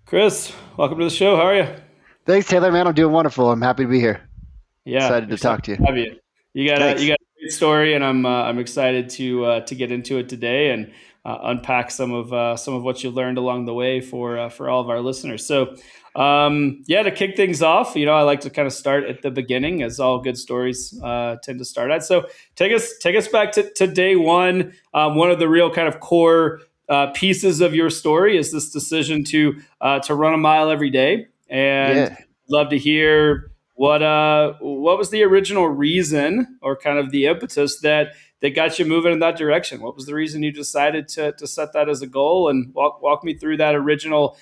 Chris, welcome to the show. How are you? Thanks, Taylor, man. I'm doing wonderful. I'm happy to be here. Yeah, Excited to excited talk to you. to have you. You Thanks. got a great story, and I'm excited to get into it today and unpack some of what you learned along the way for all of our listeners. So, yeah, to kick things off, I like to kind of start at the beginning, as all good stories tend to start at. So, take us back to day one. One of the real kind of core pieces of your story is this decision to run a mile every day, and Yeah. love to hear what was the original reason or kind of the impetus that got you moving in that direction? What was the reason you decided to set that as a goal, and walk me through that original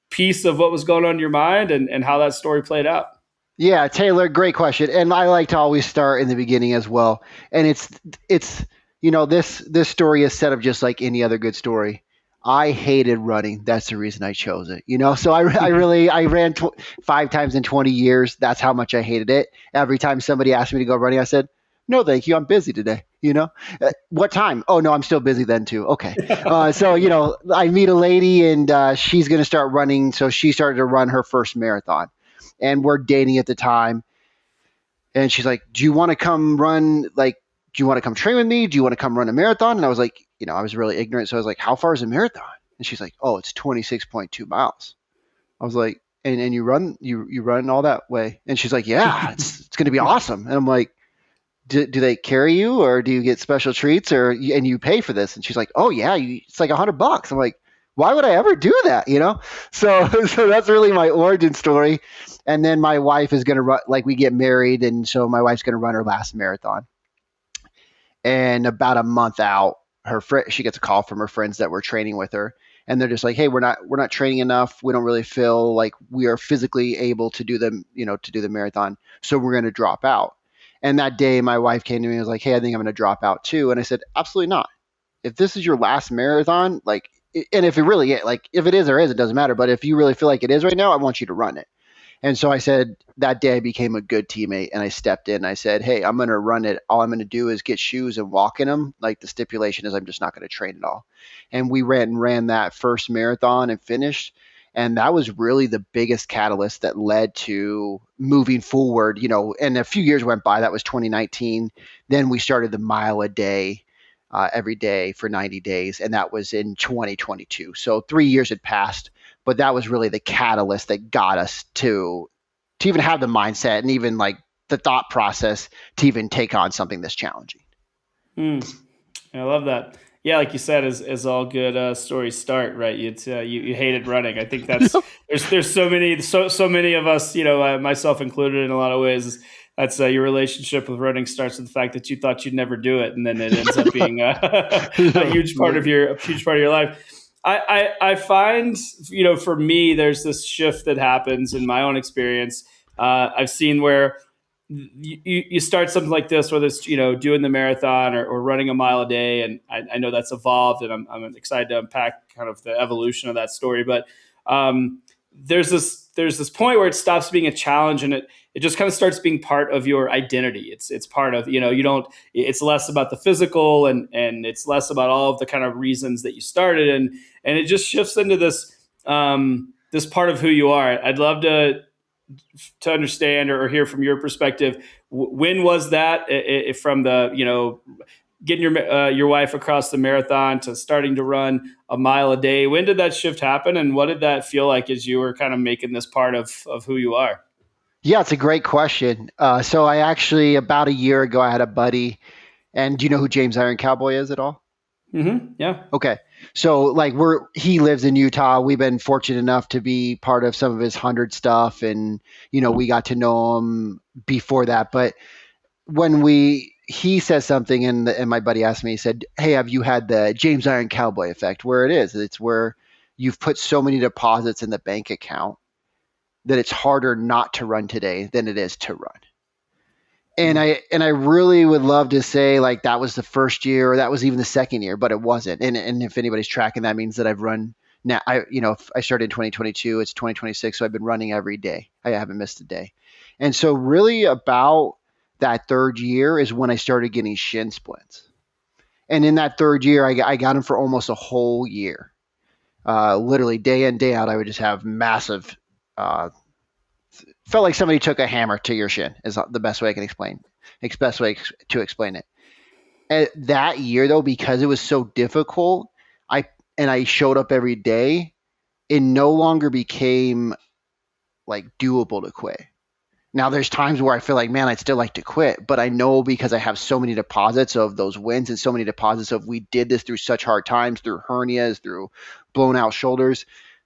piece of what was going on in your mind and how that story played out? Yeah, Taylor, great question. And I like to always start in the beginning as well. And this story is set up just like any other good story. I hated running. That's the reason I chose it. So I ran 5 times in 20 years. That's how much I hated it. Every time somebody asked me to go running, I said, no, thank you. I'm busy today. What time? Oh, no, I'm still busy then too. Okay. So I meet a lady and she's going to start running. So she started to run her first marathon and we're dating at the time. And she's like, do you want to come run? Like, do you want to come train with me? Do you want to come run a marathon? And I was like, I was really ignorant. So I was like, how far is a marathon? And she's like, oh, it's 26.2 miles. I was like, and you run all that way? And she's like, yeah, it's going to be awesome. And I'm like, do they carry you or do you get special treats and you pay for this? And she's like, oh yeah, it's like $100. I'm like, why would I ever do that? So that's really my origin story. And then my wife is going to run, like we get married. And so my wife's going to run her last marathon. And about a month out, she gets a call from her friends that were training with her. And they're just like, hey, we're not training enough. We don't really feel like we are physically able to do the marathon. So we're going to drop out. And that day, my wife came to me and was like, hey, I think I'm going to drop out too. And I said, absolutely not. If this is your last marathon, and if it really is, if it is or is, it doesn't matter. But if you really feel like it is right now, I want you to run it. And so I said, that day I became a good teammate and I stepped in. I said, hey, I'm going to run it. All I'm going to do is get shoes and walk in them. Like the stipulation is I'm just not going to train at all. And we ran that first marathon and finished. And that was really the biggest catalyst that led to moving forward, and a few years went by. That was 2019. Then we started the mile a day every day for 90 days. And that was in 2022. So 3 years had passed, but that was really the catalyst that got us to even have the mindset and even like the thought process to even take on something this challenging. I love that. Yeah, like you said, as all good stories start, right? You hated running. I think that's there's so many of us, myself included, in a lot of ways. That's your relationship with running starts with the fact that you thought you'd never do it, and then it ends up being a huge part of your life. I find, for me, there's this shift that happens in my own experience. I've seen where you start something like this, whether it's doing the marathon or running a mile a day, and I know that's evolved, and I'm excited to unpack kind of the evolution of that story. But there's this point where it stops being a challenge, and it just kind of starts being part of your identity. It's part of you don't. It's less about the physical, and it's less about all of the kind of reasons that you started, and it just shifts into this part of who you are. I'd love to understand or hear from your perspective. When was that, from the getting your wife across the marathon to starting to run a mile a day? When did that shift happen, and what did that feel like as you were kind of making this part of who you are? Yeah, it's a great question. So I actually, about a year ago, I had a buddy, and do you know who James Iron Cowboy is at all? Mm-hmm. Yeah. Okay. So he lives in Utah. We've been fortunate enough to be part of some of his 100 stuff, and we got to know him before that. But when he says something, and my buddy asked me, he said, hey, have you had the James Iron Cowboy effect? Where it is, it's where you've put so many deposits in the bank account that it's harder not to run today than it is to run. And I really would love to say like that was the first year or that was even the second year, but it wasn't. And if anybody's tracking, that means that I've run now. If I started in 2022, it's 2026, so I've been running every day. I haven't missed a day. And so really about that third year is when I started getting shin splints. And in that third year, I got them for almost a whole year. Literally day in, day out, I would just have massive, uh, felt like somebody took a hammer to your shin is the best way I can explain. Best way to explain it. And that year though, because it was so difficult, I showed up every day, it no longer became like doable to quit. Now there's times where I feel like, man, I'd still like to quit, but I know because I have so many deposits of those wins and so many deposits of we did this through such hard times, through hernias, through blown out shoulders,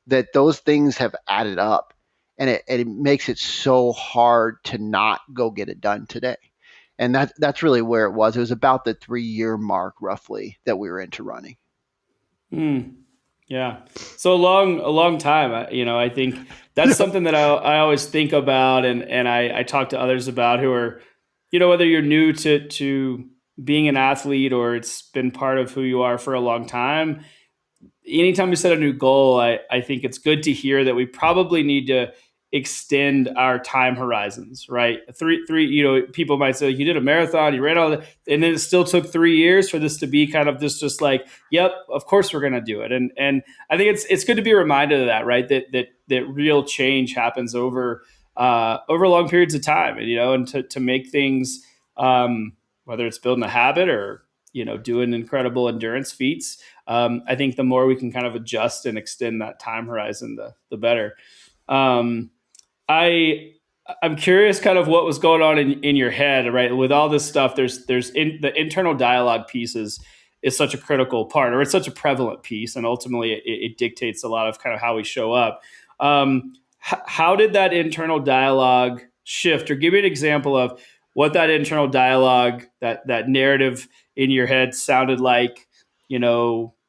that those things have added up. And it makes it so hard to not go get it done today. And that's really where it was. It was about the 3-year mark roughly that we were into running. Mm. Yeah. So a long time. I think that's something that I always think about, and I talk to others about who are, whether you're new to being an athlete or it's been part of who you are for a long time. Anytime we set a new goal, I think it's good to hear that we probably need to extend our time horizons, right? Three, people might say, you did a marathon, you ran all that, and then it still took 3 years for this to be kind of this, just like, yep, of course we're going to do it. And I think it's good to be reminded of that, right? That real change happens over long periods of time, and to make things, whether it's building a habit or, doing incredible endurance feats. I think the more we can kind of adjust and extend that time horizon, the better. I'm curious kind of what was going on in your head, right? With all this stuff, there's the internal dialogue piece is such a critical part, or it's such a prevalent piece. And ultimately it dictates a lot of kind of how we show up. How did that internal dialogue shift, or give me an example of what that internal dialogue, that narrative in your head sounded like,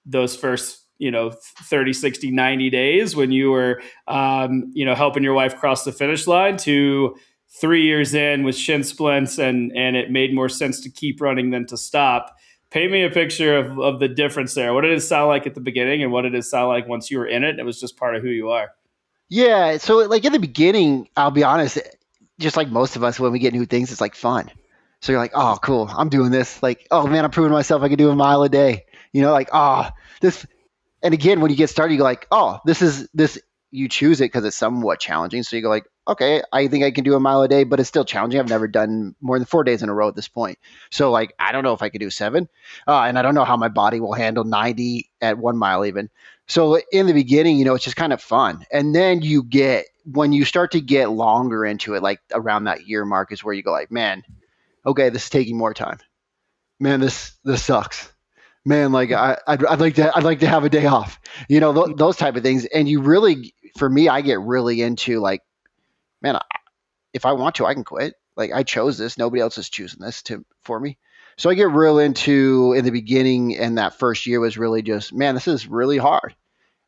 those first 30, 60, 90 days when you were, helping your wife cross the finish line, to 3 years in with shin splints and it made more sense to keep running than to stop. Paint me a picture of the difference there. What did it sound like at the beginning and what did it sound like once you were in it? It was just part of who you are. Yeah. So like in the beginning, I'll be honest, just like most of us, when we get new things, it's like fun. So you're like, oh, cool. I'm doing this. Like, oh man, I'm proving to myself I can do a mile a day. Like, this. And again, when you get started, you go like, oh, this, you choose it because it's somewhat challenging. So you go like, okay, I think I can do a mile a day, but it's still challenging. I've never done more than 4 days in a row at this point. So like, I don't know if I could do 7. And I don't know how my body will handle 90 at 1 mile even. So in the beginning, it's just kind of fun. And then when you start to get longer into it, like around that year mark is where you go like, man, okay, this is taking more time. Man, this sucks. Man, like I'd like to have a day off, those type of things. And for me, I get really into like, man, if I want to, I can quit. Like I chose this. Nobody else is choosing this for me. So I get real into in the beginning, and that first year was really just, man, this is really hard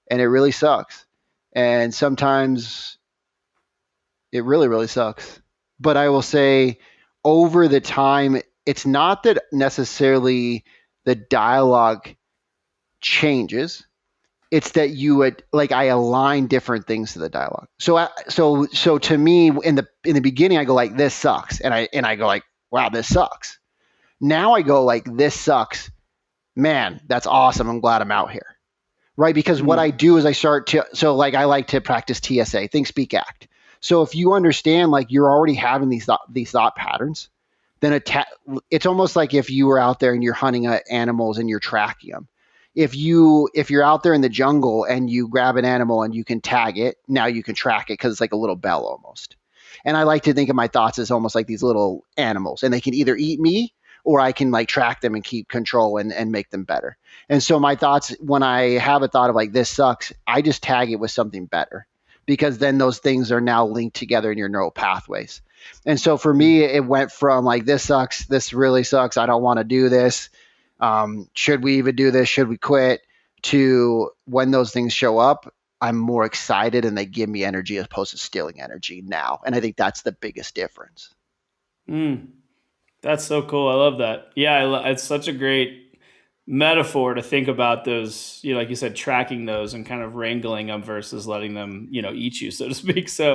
and it really sucks. And sometimes it really, really sucks. But I will say over the time, it's not that necessarily the dialogue changes. It's that you would like, I align different things to the dialogue. So to me in the beginning, I go like, this sucks. And I go like, wow, this sucks. Now I go like, this sucks. Man, that's awesome. I'm glad I'm out here. Right. Because what I do is I like to practice TSA, think, speak, act. So if you understand, like you're already having these thought patterns, then it's almost like if you were out there and you're hunting animals and you're tracking them. If you're out there in the jungle and you grab an animal and you can tag it, now you can track it because it's like a little bell almost. And I like to think of my thoughts as almost like these little animals, and they can either eat me or I can like track them and keep control and make them better. And so my thoughts, when I have a thought of like, this sucks, I just tag it with something better, because then those things are now linked together in your neural pathways. And so for me, it went from like, this sucks, this really sucks, I don't want to do this. Should we even do this? Should we quit? To when those things show up, I'm more excited and they give me energy as opposed to stealing energy now. And I think that's the biggest difference. That's so cool. I love that. Yeah, it's such a great metaphor to think about those, like you said, tracking those and kind of wrangling them versus letting them, eat you, so to speak. So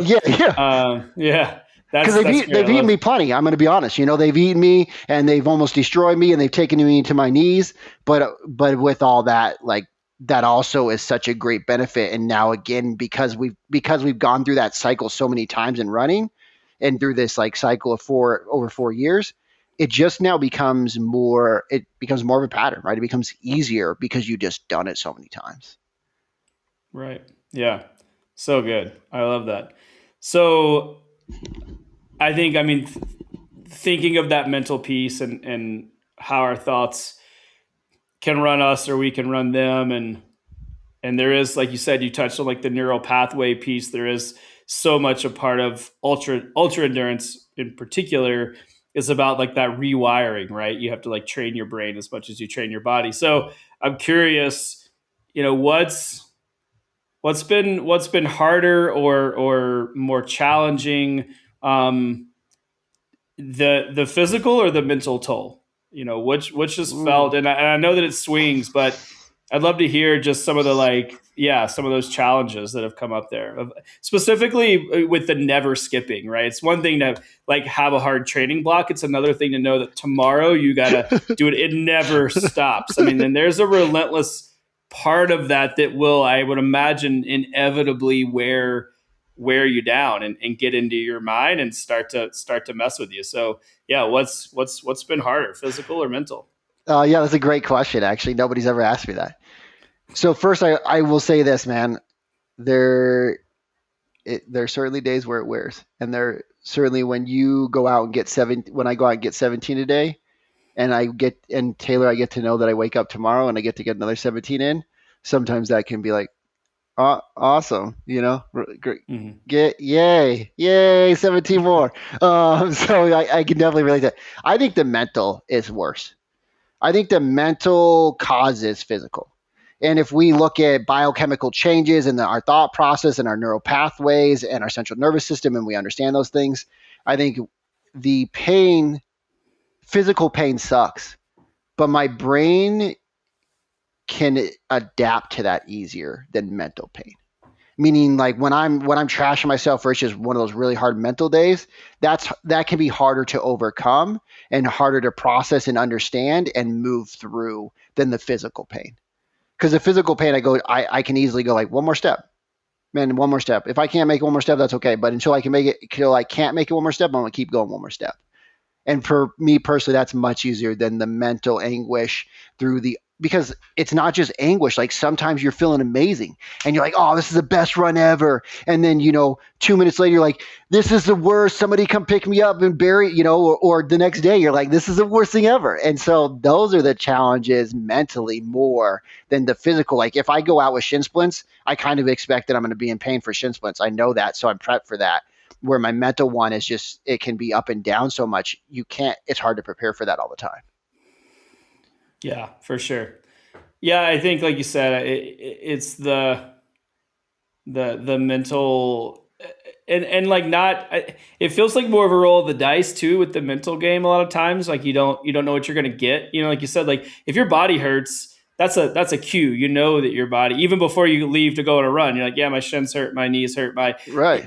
yeah. Because they've eaten me plenty. I'm going to be honest. They've eaten me and they've almost destroyed me and they've taken me to my knees. But with all that, like that also is such a great benefit. And now again, because we've gone through that cycle so many times in running, and through this like cycle of over 4 years, it just now becomes more of a pattern, right? It becomes easier because you just done it so many times. Right. Yeah. So good. I love that. So I think, I mean, thinking of that mental piece and how our thoughts can run us or we can run them. And there is, like you said, you touched on like the neural pathway piece. There is so much a part of ultra endurance in particular is about like that rewiring, right? You have to like train your brain as much as you train your body. So I'm curious, what's been harder or more challenging, um, the physical or the mental toll? Which has Ooh. felt, and I know that it swings, but I'd love to hear just some of the some of those challenges that have come up there, specifically with the never skipping. Right, it's one thing to like have a hard training block. It's another thing to know that tomorrow you got to do it. It never stops. I mean, then there's a relentless part of that will, I would imagine, inevitably wear you down and get into your mind and start to mess with you. So yeah, what's been harder, physical or mental? Yeah, that's a great question. Actually, nobody's ever asked me that. So first, I will say this, man. There there are certainly days where it wears, and there certainly when you go out and get when I go out and get 17 a day, and Taylor, I get to know that I wake up tomorrow and I get to get another 17 in. Sometimes that can be like, awesome, great. Mm-hmm. Yay, 17 more. So I can definitely relate to that. I think the mental is worse. I think the mental causes physical. And if we look at biochemical changes in our thought process and our neural pathways and our central nervous system, and we understand those things, I think the pain, physical pain sucks, but my brain can adapt to that easier than mental pain. Meaning, like when I'm trashing myself, or it's just one of those really hard mental days, that can be harder to overcome and harder to process and understand and move through than the physical pain. Because the physical pain, I can easily go like one more step, man, one more step. If I can't make it one more step, that's okay. But until I can't make it one more step, I'm gonna keep going one more step. And for me personally, that's much easier than the mental anguish because it's not just anguish. Like sometimes you're feeling amazing and you're like, oh, this is the best run ever. And then, 2 minutes later, you're like, this is the worst. Somebody come pick me up and bury, or the next day you're like, this is the worst thing ever. And so those are the challenges mentally more than the physical. Like if I go out with shin splints, I kind of expect that I'm going to be in pain for shin splints. I know that. So I'm prepped for that, where my mental one is just, it can be up and down so much. It's hard to prepare for that all the time. Yeah, for sure. Yeah, I think like you said, it's the mental, and like not it feels like more of a roll of the dice too with the mental game a lot of times. Like you don't know what you're going to get. Like you said, like if your body hurts, that's a cue. That your body, even before you leave to go on a run, you're like, yeah, my shins hurt, my knees hurt, Right.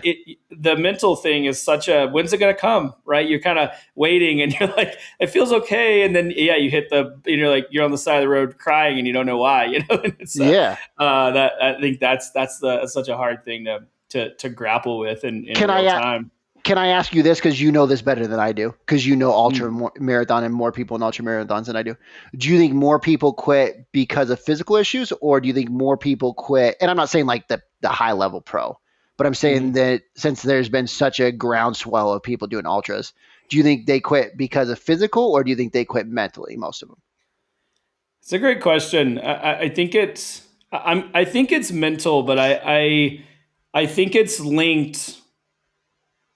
the mental thing is such a, when's it going to come, right? You're kind of waiting and you're like, it feels okay, and then yeah, you hit you're like, you're on the side of the road crying and you don't know why. And it's Yeah. that, I think that's such a hard thing to grapple with in Can real I time. can I ask you this, because you know this better than I do, because you know ultra Mm. marathon and more people in ultra marathons than I do. Do you think more people quit because of physical issues, or do you think more people quit? And I'm not saying like the high level pro, but I'm saying Mhm. that since there's been such a groundswell of people doing ultras, do you think they quit because of physical, or do you think they quit mentally? Most of them. It's a great question. I think I think it's mental, but I think it's linked.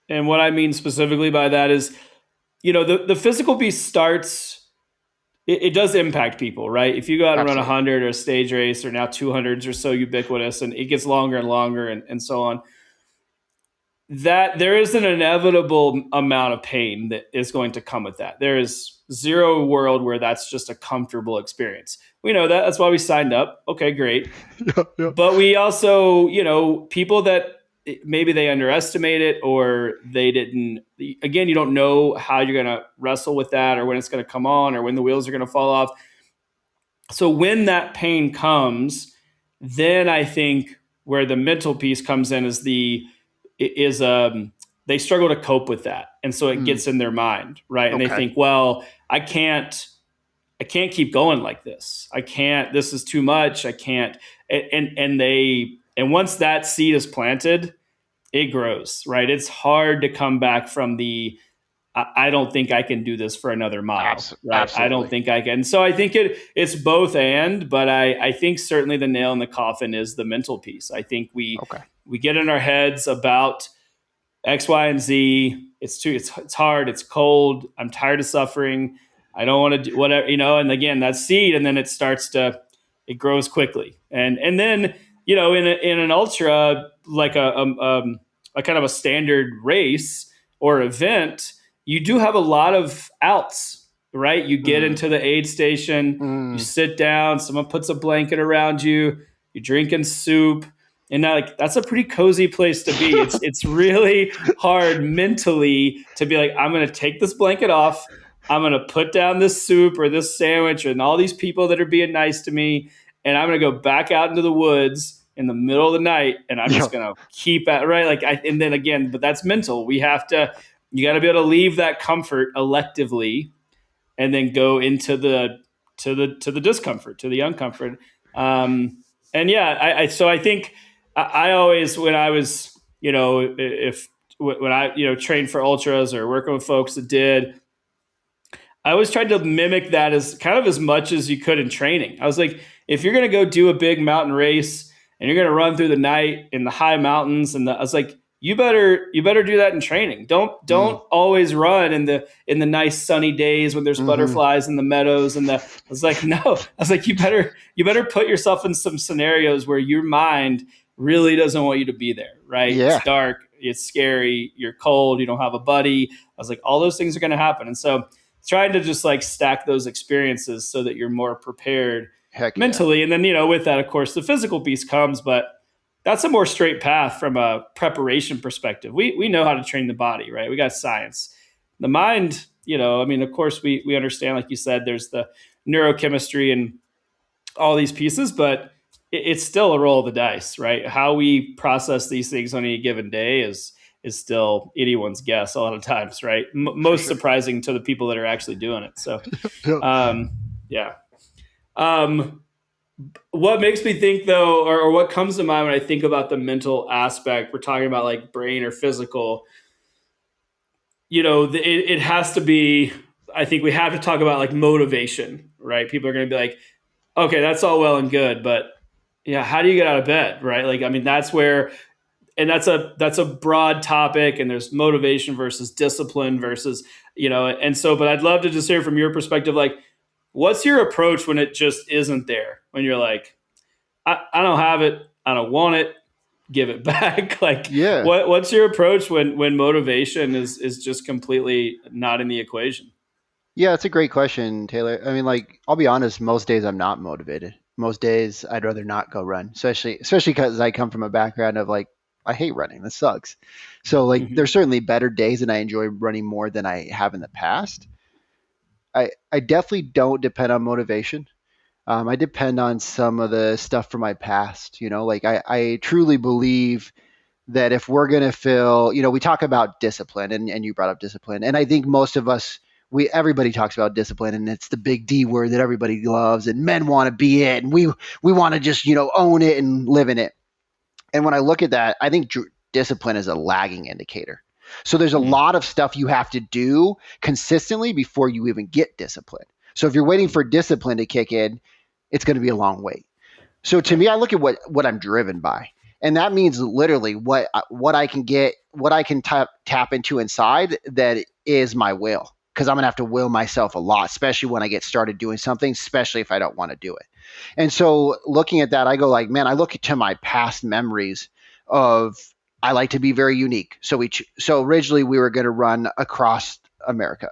And what I mean specifically by that is, the physical piece starts. It does impact people, right? If you go out and run a Absolutely. 100 or a stage race, or now 200s are so ubiquitous, and it gets longer and longer, and so on, that there is an inevitable amount of pain that is going to come with that. There is zero world where that's just a comfortable experience. We know that. That's why we signed up. Okay, great. Yeah, yeah. But we also, people that maybe they underestimate it, or they didn't. Again, you don't know how you're going to wrestle with that, or when it's going to come on, or when the wheels are going to fall off. So when that pain comes, Then I think where the mental piece comes in is they struggle to cope with that, and so it Mm, gets in their mind, right? And they okay. think, well, I can't keep going like this. I can't. This is too much. I can't. And once that seed is planted, it grows, right? It's hard to come back from I don't think I can do this for another mile, right? I don't Absolutely. think I can. So I think it's both and, but I think certainly the nail in the coffin is the mental piece. I think Okay. we get in our heads about X, Y, and Z. It's hard. It's cold. I'm tired of suffering. I don't want to do whatever, and again, that seed, and then it grows quickly. And then, in an ultra, like a kind of a standard race or event, you do have a lot of outs, right? You get Mm, into the aid station, you mm. sit down, someone puts a blanket around you, you're drinking soup, and now, like, that's a pretty cozy place to be. It's really hard mentally to be like, I'm going to take this blanket off. I'm going to put down this soup or this sandwich and all these people that are being nice to me, and I'm going to go back out into the woods in the middle of the night, and I'm just Yep. going to keep at right. And then again, but that's mental. You got to be able to leave that comfort electively and then go into the discomfort, to the uncomfort. And yeah, so I think I always, when I was, if when I trained for ultras or working with folks that did, I always tried to mimic that as kind of as much as you could in training. I was like, if you're going to go do a big mountain race and you're going to run through the night in the high mountains, I was like, you better do that in training. Mm, Don't always run in the nice sunny days when there's hmm. butterflies in the meadows I was like, no. I was like, you better put yourself in some scenarios where your mind really doesn't want you to be there, right? It's Yeah. dark, it's scary, you're cold, you don't have a buddy. I was like, all those things are going to happen. And so trying to just like stack those experiences so that you're more prepared Heck yeah. mentally. And then, with that, of course, the physical piece comes, but that's a more straight path from a preparation perspective. We know how to train the body, right? We got science. The mind, I mean, of course, we understand, like you said, there's the neurochemistry and all these pieces, but it's still a roll of the dice, right? How we process these things on any given day is still anyone's guess a lot of times, right? For Most sure. surprising to the people that are actually doing it. So, Yep. yeah. Um, what makes me think though, or what comes to mind when I think about the mental aspect, we're talking about like brain or physical, it has to be, I think we have to talk about like motivation, right? People are going to be like, okay, that's all well and good, but yeah, how do you get out of bed, right? Like, I mean, that's where, and that's a broad topic, and there's motivation versus discipline versus, and so, but I'd love to just hear from your perspective, like, what's your approach when it just isn't there? When you're like, I don't have it, I don't want it, give it back. Like, Yeah. what's your approach when motivation is just completely not in the equation? Yeah, it's a great question, Taylor. I mean, like, I'll be honest, most days I'm not motivated. Most days I'd rather not go run, especially because I come from a background of like I hate running. This sucks. So like Hmm. there's certainly better days and I enjoy running more than I have in the past. I definitely don't depend on motivation. I depend on some of the stuff from my past. Like I truly believe that if we're going to feel, we talk about discipline and you brought up discipline. And I think most of us, everybody talks about discipline and it's the big D word that everybody loves and men want to be it. And we want to just, own it and live in it. And when I look at that, I think discipline is a lagging indicator. So there's a Hmm. lot of stuff you have to do consistently before you even get discipline. So if you're waiting for discipline to kick in, it's going to be a long wait. So to Right. me, I look at what I'm driven by, and that means literally what I can get, what I can tap into inside that is my will. Because I'm gonna have to will myself a lot, especially when I get started doing something, especially if I don't want to do it. And so looking at that, I go like, man, I look to my past memories of I like to be very unique. So originally we were going to run across America,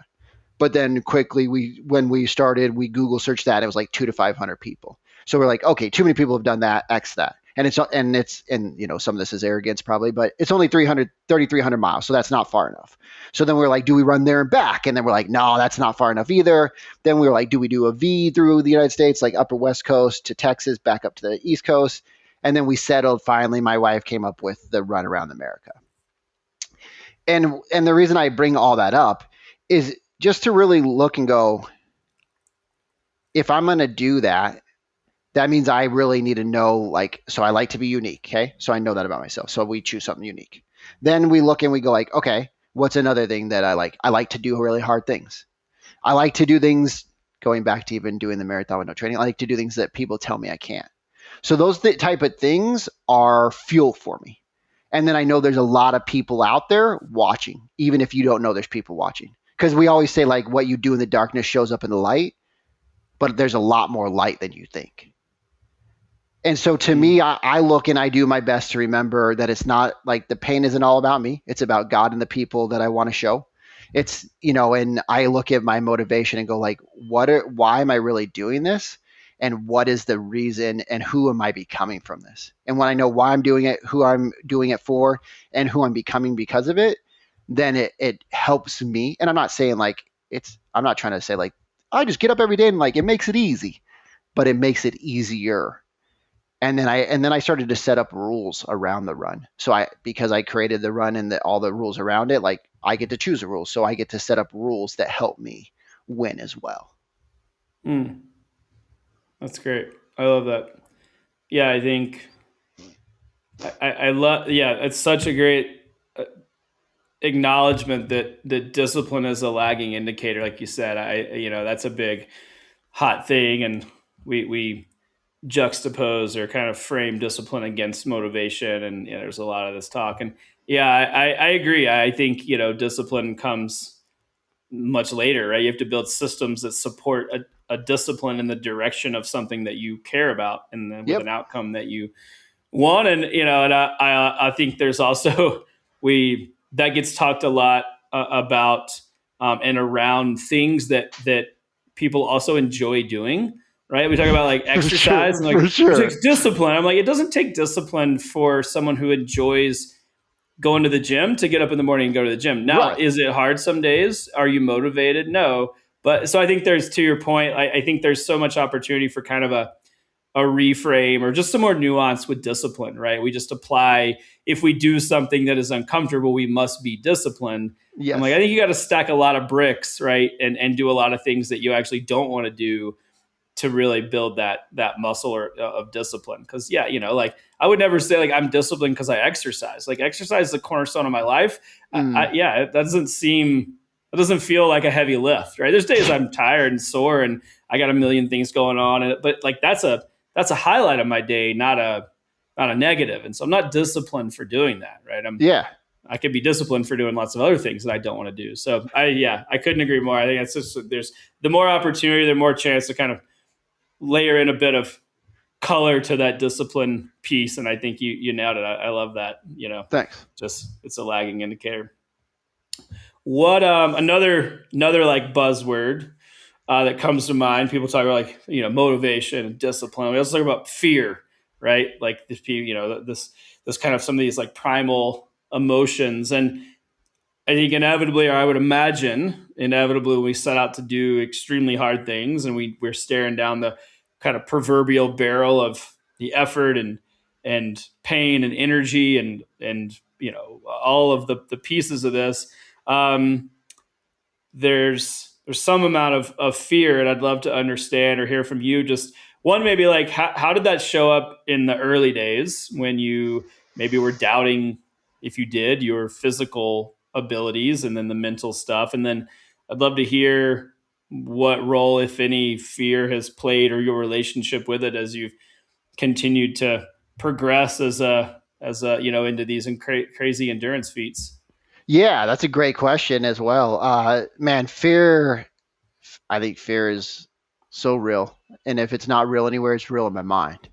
but then quickly when we started, we Google searched that. It was like 200 to 500 people. So we're like, okay, too many people have done that, X that. And some of this is arrogance probably, but it's only 3,300 miles. So that's not far enough. So then we're like, do we run there and back? And then we're like, no, that's not far enough either. Then we were like, do we do a V through the United States, like upper West Coast to Texas, back up to the East Coast? And then we settled finally. My wife came up with the Run Around America. And the reason I bring all that up is just to really look and go, if I'm going to do that, that means I really need to know, like, so I like to be unique. Okay. So I know that about myself. So we choose something unique. Then we look and we go like, okay, what's another thing that I like? I like to do really hard things. I like to do things, going back to even doing the marathon with no training, I like to do things that people tell me I can't. So those type of things are fuel for me. And then I know there's a lot of people out there watching, even if you don't know there's people watching. Because we always say, like, what you do in the darkness shows up in the light, but there's a lot more light than you think. And so to me, I look and I do my best to remember that it's not like the pain isn't all about me. It's about God and the people that I want to show. It's, and I look at my motivation and go like, why am I really doing this? And what is the reason and who am I becoming from this? And when I know why I'm doing it, who I'm doing it for, and who I'm becoming because of it, then it helps me. And I'm not saying like I'm not trying to say like, I just get up every day and like, it makes it easy, but it makes it easier. And then I started to set up rules around the run. So because I created the run and all the rules around it, like I get to choose the rules. So I get to set up rules that help me win as well. That's great. I love that. Yeah, I think I love. Yeah, it's such a great acknowledgement that discipline is a lagging indicator, like you said. That's a big hot thing, and we juxtapose or kind of frame discipline against motivation, and there's a lot of this talk. And yeah, I agree. I think discipline comes much later, right? You have to build systems that support a discipline in the direction of something that you care about, and then with an outcome that you want. And I think there's also that gets talked a lot about and around things that people also enjoy doing. Right? We talk about like exercise and like it takes discipline. I'm like, it doesn't take discipline for someone who enjoys going to the gym to get up in the morning and go to the gym. Now, Is it hard some days? Are you motivated? No. But so I think there's, to your point, I think there's so much opportunity for kind of a reframe or just some more nuance with discipline, right? We just apply, if we do something that is uncomfortable, we must be disciplined. Yes. I'm like, I think you got to stack a lot of bricks, right? And do a lot of things that you actually don't want to do to really build that muscle of discipline. Because like I would never say like I'm disciplined because I exercise. Like exercise is the cornerstone of my life. It doesn't feel like a heavy lift, right? There's days I'm tired and sore and I got a million things going on, but like that's a highlight of my day, not a negative. And so I'm not disciplined for doing that, right? I could be disciplined for doing lots of other things that I don't want to do. So I couldn't agree more. I think it's just there's the more opportunity, the more chance to kind of layer in a bit of color to that discipline piece. And I think you nailed it. I love that, Thanks. Just, it's a lagging indicator. What, another like buzzword, that comes to mind, people talk about like, motivation and discipline. We also talk about fear, right? Like this kind of some of these like primal emotions. And I think inevitably, or I would imagine inevitably, we set out to do extremely hard things and we're staring down the kind of proverbial barrel of the effort and pain and energy and all of the pieces of this. There's some amount of fear, and I'd love to understand or hear from you. Just one, maybe like how did that show up in the early days when you maybe were doubting if you did your physical abilities and then the mental stuff. And then I'd love to hear what role, if any, fear has played or your relationship with it as you've continued to progress as a into these crazy endurance feats. Yeah, that's a great question as well. Man, fear, I think fear is so real. And if it's not real anywhere, it's real in my mind.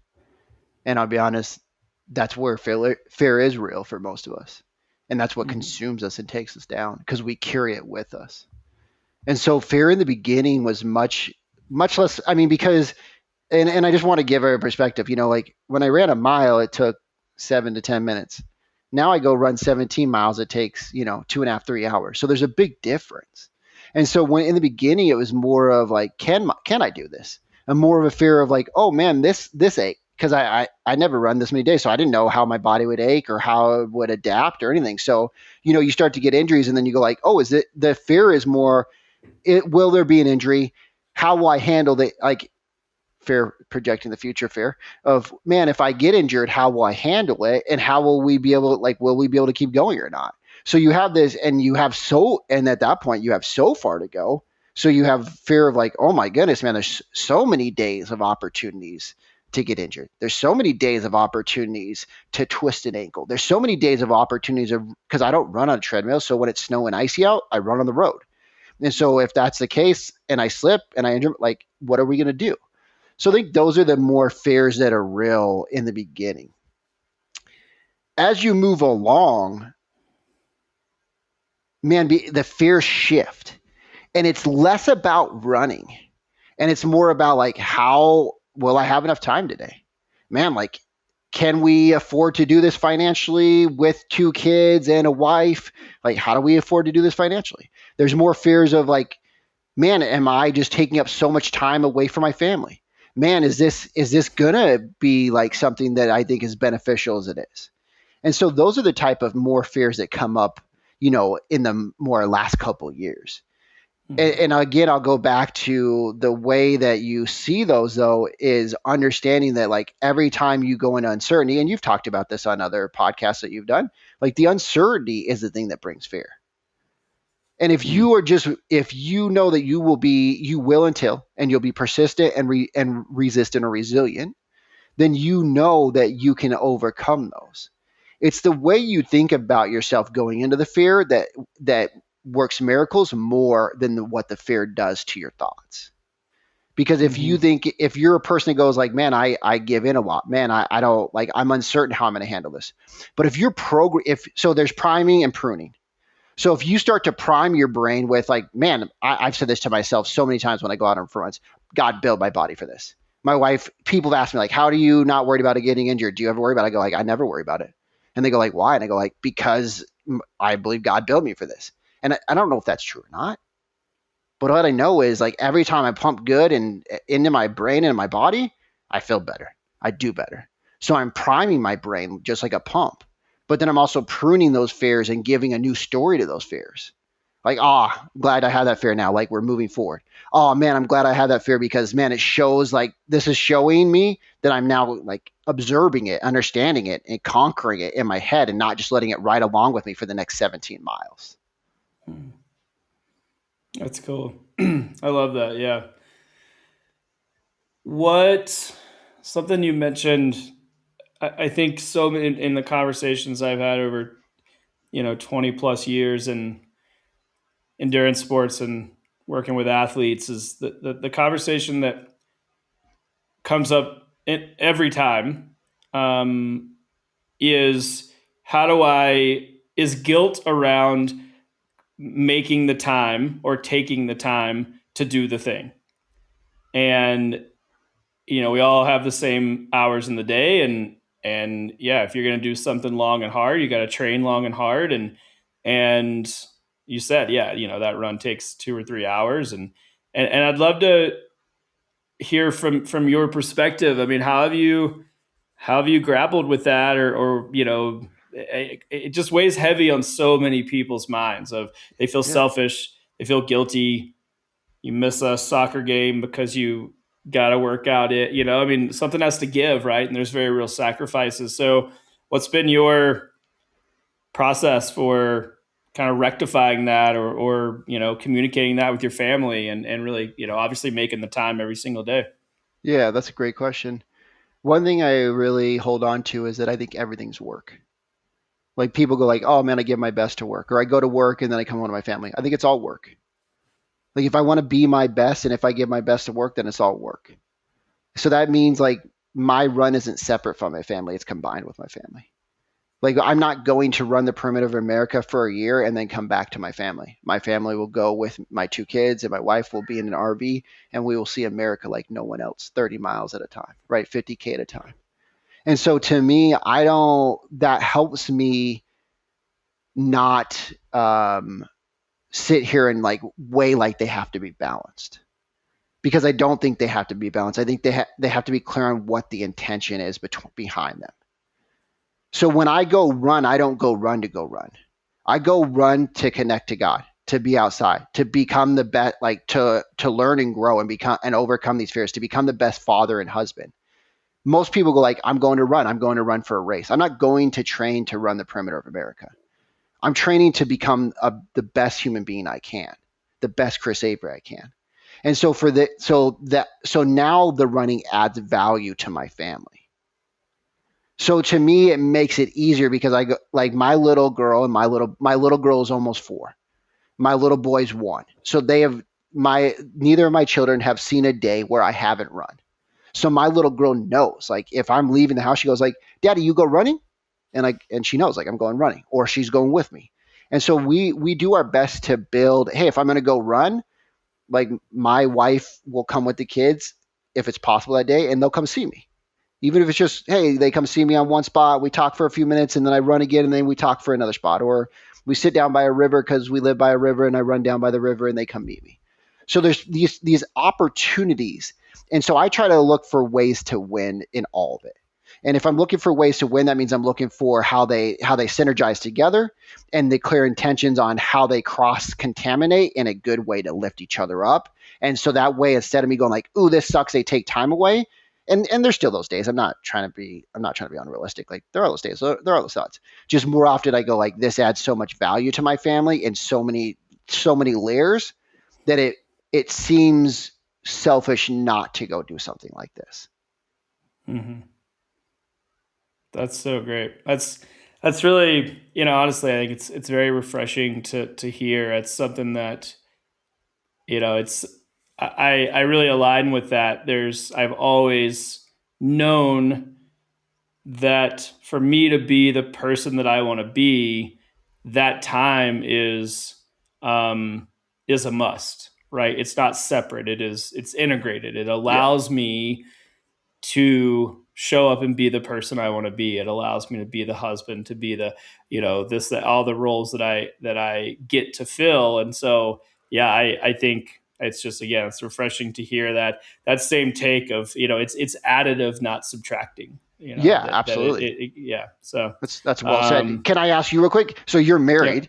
And I'll be honest, that's where fear is real for most of us. And that's what consumes us and takes us down because we carry it with us. And so fear in the beginning was much less, because, and I just want to give a perspective, like when I ran a mile, it took 7 to 10 minutes. Now I go run 17 miles, it takes, 2.5, 3 hours. So there's a big difference. And so when in the beginning, it was more of like, can I do this? And more of a fear of like, oh man, this because I never run this many days, so I didn't know how my body would ache or how it would adapt or anything. So, you start to get injuries, and then you go like, oh, is it the fear is more, will there be an injury? How will I handle the, like, fear, projecting the future fear of, man, if I get injured, how will I handle it? And how will we be able to, like, will we be able to keep going or not? So you have this, and at that point, you have so far to go. So you have fear of like, oh my goodness, man, there's so many days of opportunities to get injured. There's so many days of opportunities to twist an ankle. There's so many days of opportunities because I don't run on a treadmill. So when it's snow and icy out, I run on the road. And so if that's the case and I slip and I injure, like, what are we going to do? So I think those are the more fears that are real in the beginning. As you move along, man, the fears shift, and it's less about running, and it's more about like, how will I have enough time today? Man, like, can we afford to do this financially with 2 kids and a wife? Like, how do we afford to do this financially? There's more fears of like, man, am I just taking up so much time away from my family? Man, is this gonna be like something that I think is beneficial as it is? And so those are the type of more fears that come up, in the more last couple of years. And again, I'll go back to the way that you see those, though, is understanding that like every time you go into uncertainty, and you've talked about this on other podcasts that you've done, like the uncertainty is the thing that brings fear. And if you know that you will until, and you'll be persistent and resistant or resilient, then you know that you can overcome those. It's the way you think about yourself going into the fear that works miracles more than what the fear does to your thoughts. Because if you're a person that goes like, man, I give in a lot, man, I don't, like, I'm uncertain how I'm going to handle this. But if you're so there's priming and pruning. So if you start to prime your brain with like, man, I've said this to myself so many times when I go out on runs, God built my body for this. My wife, people have asked me like, how do you not worry about it getting injured? Do you ever worry about it? I go like, I never worry about it. And they go like, why? And I go like, because I believe God built me for this. And I don't know if that's true or not. But what I know is like every time I pump good and into my brain and my body, I feel better. I do better. So I'm priming my brain just like a pump. But then I'm also pruning those fears and giving a new story to those fears. Like, glad I have that fear now. Like, we're moving forward. Oh man, I'm glad I have that fear because, man, it shows like this is showing me that I'm now like observing it, understanding it, and conquering it in my head, and not just letting it ride along with me for the next 17 miles. That's cool. I love that. Yeah. What, something you mentioned, I think so in the conversations I've had over, 20 plus years in endurance sports and working with athletes is the conversation that comes up every time, is is guilt around making the time or taking the time to do the thing. And, we all have the same hours in the day, and yeah, if you're going to do something long and hard, you got to train long and hard. And you said, yeah, that run takes 2 or 3 hours. And I'd love to hear from your perspective. I mean, how have you grappled with that, or it just weighs heavy on so many people's minds of they feel Yeah. selfish, they feel guilty. You miss a soccer game because you got to work out I mean, something has to give, right? And there's very real sacrifices. So what's been your process for kind of rectifying that, or communicating that with your family, and really, obviously making the time every single day? Yeah, that's a great question. One thing I really hold on to is that I think everything's work. Like people go like, oh man, I give my best to work, or I go to work and then I come home to my family. I think it's all work. Like if I want to be my best and if I give my best to work, then it's all work. So that means like my run isn't separate from my family, it's combined with my family. Like I'm not going to run the perimeter of America for a year and then come back to my family. My family will go with my 2 kids and my wife will be in an RV, and we will see America like no one else, 30 miles at a time, right? 50K at a time. And so to me, that helps me not sit here and like weigh like they have to be balanced. because I don't think they have to be balanced. I think they have to be clear on what the intention is behind them. So when I go run, I don't go run to go run. I go run to connect to God, to be outside, to become the best, like to learn and grow and become and overcome these fears, to become the best father and husband. Most people go like, I'm going to run. I'm going to run for a race. I'm not going to train to run the perimeter of America. I'm training to become the best human being I can, the best Chris Avery I can. And so so now the running adds value to my family. So to me, it makes it easier because I go like my little girl and my little girl is almost 4. My little boy's 1. So neither of my children have seen a day where I haven't run. So my little girl knows, like if I'm leaving the house, she goes like, Daddy, you go running? And she knows like I'm going running, or she's going with me. And so we do our best to build, hey, if I'm going to go run, like my wife will come with the kids if it's possible that day, and they'll come see me. Even if it's just, hey, they come see me on one spot, we talk for a few minutes, and then I run again, and then we talk for another spot. Or we sit down by a river because we live by a river, and I run down by the river, and they come meet me. So there's these opportunities. And so I try to look for ways to win in all of it. And if I'm looking for ways to win, that means I'm looking for how they synergize together and the clear intentions on how they cross contaminate in a good way to lift each other up. And so that way, instead of me going like, ooh, this sucks, they take time away. And there's still those days. I'm not trying to be unrealistic. Like there are those days, there are those thoughts. Just more often I go like, this adds so much value to my family in so many layers that it seems selfish not to go do something like this. Mm-hmm. That's so great. That's really, honestly, I think it's very refreshing to hear. It's something that, it's I really align with that. I've always known that for me to be the person that I want to be, that time is a must, right? It's not separate. It's integrated. It allows me to show up and be the person I want to be. It allows me to be the husband, to be the, all the roles that I get to fill. And so, yeah, I think it's just, again, it's refreshing to hear that same take of, it's additive, not subtracting, Yeah, absolutely. yeah. So that's well said. Can I ask you real quick? So you're married.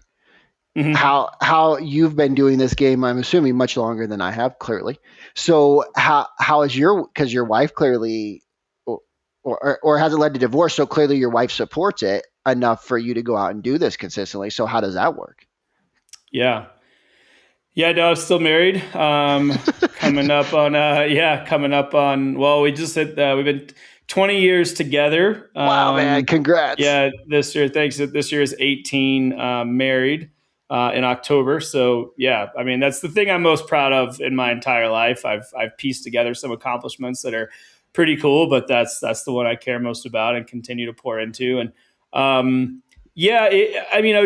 Yeah. Mm-hmm. How you've been doing this game, I'm assuming much longer than I have, clearly. So how is because your wife clearly, or has it led to divorce? So clearly your wife supports it enough for you to go out and do this consistently. So how does that work? Yeah. Yeah, no, I'm still married. Coming up on, well, we just hit, we've been 20 years together. Wow, man. Congrats. Yeah. This year, thanks. This year is 18, married, in October. So yeah, I mean, that's the thing I'm most proud of in my entire life. I've pieced together some accomplishments that are pretty cool, but that's the one I care most about and continue to pour into. And,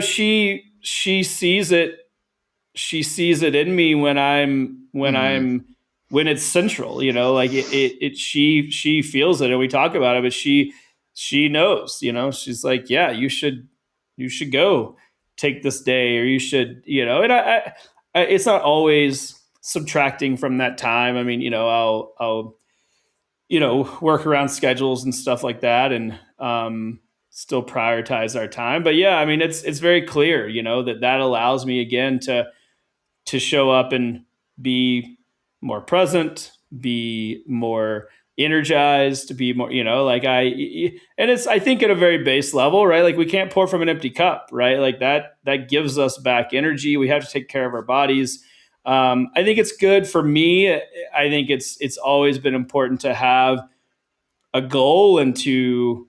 she sees it. She sees it in me when it's central, like she feels it, and we talk about it, but she knows, she's like, yeah, you should go take this day, or you should, and I it's not always subtracting from that time. I mean, I'll work around schedules and stuff like that, and still prioritize our time. But yeah, I mean, it's very clear, that allows me again to show up and be more present, be more energized, to be more, and it's, I think, at a very base level, right? Like we can't pour from an empty cup, right? Like that gives us back energy. We have to take care of our bodies. I think it's good for me. I think it's always been important to have a goal and to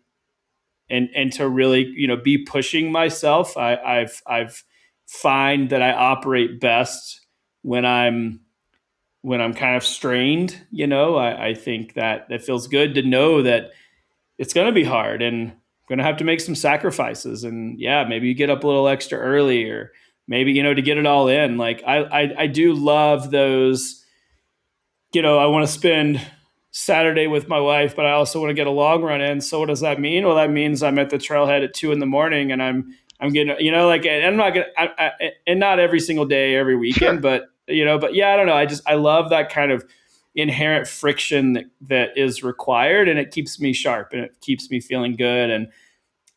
really, be pushing myself. I've find that I operate best when I'm kind of strained. I think that it feels good to know that it's going to be hard and I'm going to have to make some sacrifices. And yeah, maybe you get up a little extra early, or maybe, to get it all in. Like I do love those, I want to spend Saturday with my wife, but I also want to get a long run in. So what does that mean? Well, that means I'm at the trailhead at 2 a.m. and I'm getting, I'm not going to, and not every single day, every weekend, sure. But yeah, I don't know. I love that kind of, inherent friction that is required, and it keeps me sharp and it keeps me feeling good. And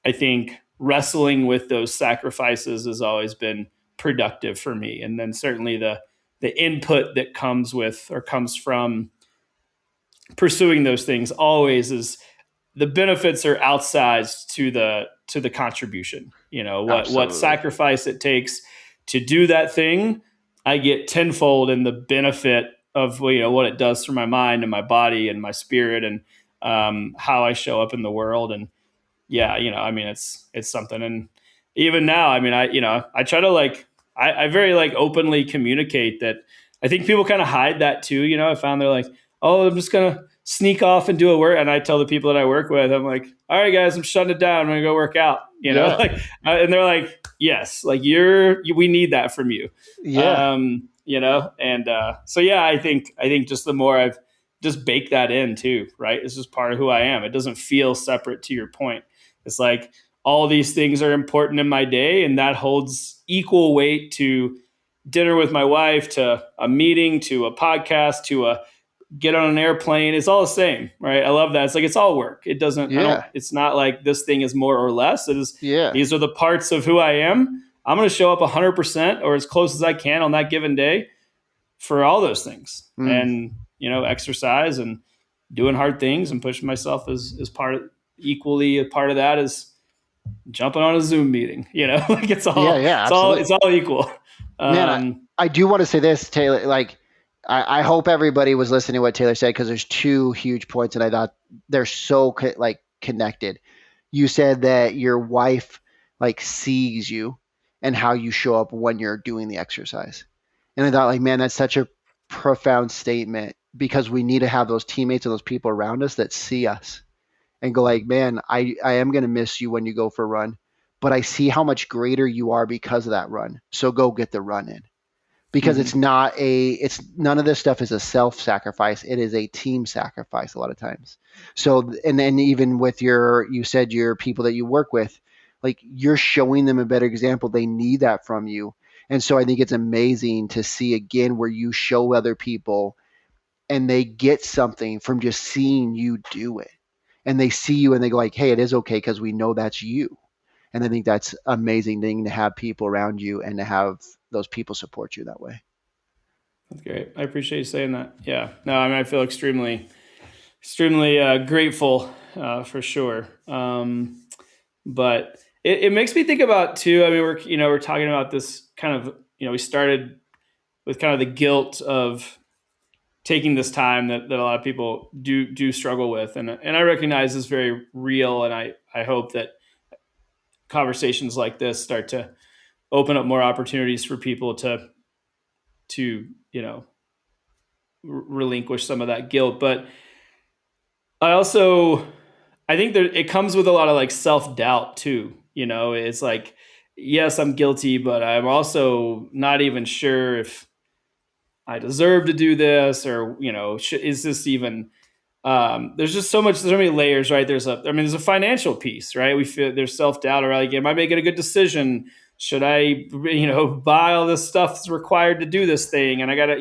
I think wrestling with those sacrifices has always been productive for me. And then certainly the input that comes with or comes from pursuing those things always is the benefits are outsized to the contribution. What Absolutely. sacrifice it takes to do that thing, I get tenfold in the benefit of what it does for my mind and my body and my spirit, and how I show up in the world. And yeah, I mean, it's something. And even now, I mean, I try to I very openly communicate that. I think people kind of hide that too. I found they're like, oh, I'm just gonna sneak off and do a work. And I tell the people that I work with, I'm like, all right, guys, I'm shutting it down. I'm gonna go work out. Yeah. And they're like, yes, we need that from you. Yeah. And so yeah, I think just the more I've just baked that in too, right? It's just part of who I am. It doesn't feel separate, to your point. It's like all these things are important in my day, and that holds equal weight to dinner with my wife, to a meeting, to a podcast, to a get on an airplane. It's all the same, right? I love that. It's like, it's all work. It doesn't, Yeah. it's not like this thing is more or less. It is, Yeah. these are the parts of who I am. I'm going to show up 100% or as close as I can on that given day for all those things. And, exercise and doing hard things and pushing myself is equally a part of that is jumping on a Zoom meeting, it's all, Yeah. Absolutely. it's all equal. Man, I do want to say this, Taylor. I hope everybody was listening to what Taylor said, because there's two huge points, and I thought they're so connected. You said that your wife sees you and how you show up when you're doing the exercise, and I thought, man, that's such a profound statement, because we need to have those teammates and those people around us that see us and go man, I am going to miss you when you go for a run, but I see how much greater you are because of that run. So go get the run in, because it's none of this stuff is a self-sacrifice. It is a team sacrifice a lot of times. So, and then even with you said your people that you work with, you're showing them a better example. They need that from you. And so I think it's amazing to see again where you show other people and they get something from just seeing you do it. And they see you and they go hey, it is okay, because we know that's you. And I think that's an amazing thing to have people around you and to have those people support you that way. That's great. I appreciate you saying that. Yeah. No, I mean, I feel extremely grateful for sure. But it makes me think about too. I mean, we're talking about this kind of, we started with kind of the guilt of taking this time that a lot of people do struggle with, and I recognize is very real, and I hope that conversations like this start to open up more opportunities for people to relinquish some of that guilt. But I think that it comes with a lot of self-doubt too. It's like, yes, I'm guilty, but I'm also not even sure if I deserve to do this, or, is this even, there's just there's so many layers, right? There's a financial piece, right? We feel there's self-doubt, or am I making a good decision? Should I, buy all this stuff that's required to do this thing? And I gotta,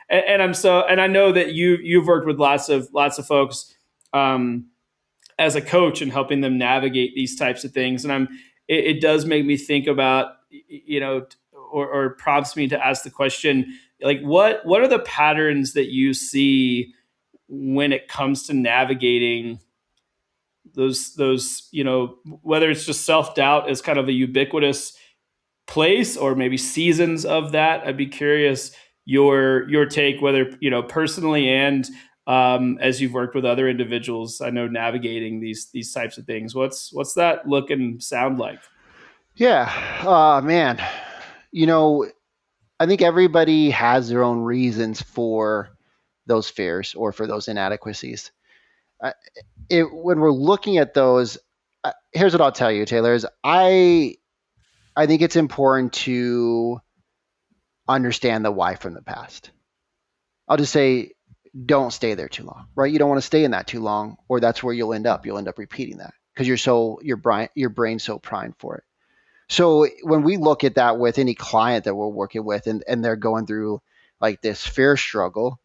and I know that you've worked with lots of folks, as a coach, and helping them navigate these types of things. And it does make me think about, or prompts me to ask the question, what are the patterns that you see when it comes to navigating those, whether it's just self-doubt as kind of a ubiquitous place, or maybe seasons of that. I'd be curious your take, whether, personally and as you've worked with other individuals, I know, navigating these types of things. What's that look and sound like? Yeah. Man, I think everybody has their own reasons for those fears or for those inadequacies. When we're looking at those, here's what I'll tell you, Taylor, is I think it's important to understand the why from the past. I'll just say, don't stay there too long, right? You don't want to stay in that too long, or that's where you'll end up. You'll end up repeating that because your brain's so primed for it. So when we look at that with any client that we're working with, and they're going through this fear struggle,